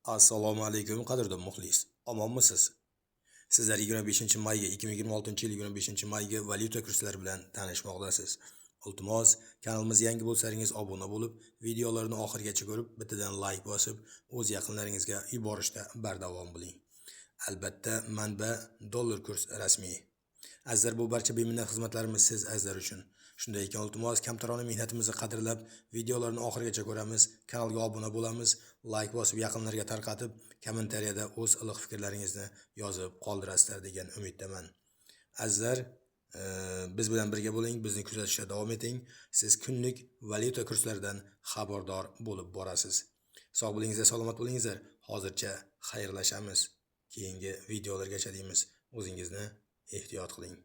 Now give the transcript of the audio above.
Assalomu alaykum qadrdon muxlis. Omonmisiz? Sizlar 25-mayga 2026-yil 25-mayga valyuta kurslari bilan tanishmoqdasiz. Iltimos, kanalimizga yangi bo'lsangiz obuna bo'lib, videolarni oxirigacha ko'rib, bittadan like bosib, o'z yaqinlaringizga yuborishda bardavom bo'ling. Albatta, manba dollar kurs rasmiy. Azizlar, bu barcha beminnat xizmatlarimiz siz azizlar uchun. Shunday ekan, iltimos, kamtarona mehnatimizni qadrlab, videolarni oxirigacha ko'ramiz, kanalga obuna bo'lamiz, like bosib yaqinlarga tarqatib, kommentariyada o'z iliq fikrlaringizni yozib qoldirasizlar degan umiddaman. Azizlar, biz bilan birga bo'ling, bizni kuzatishda davom eting. Siz kunlik valyuta kurslaridan xabardor bo'lib borasiz. Sog' bo'lingizlar, salomat bo'lingizlar. Hozircha xayrlashamiz. Keyingi videolargacha deymiz. O'zingizni ehtiyot qiling.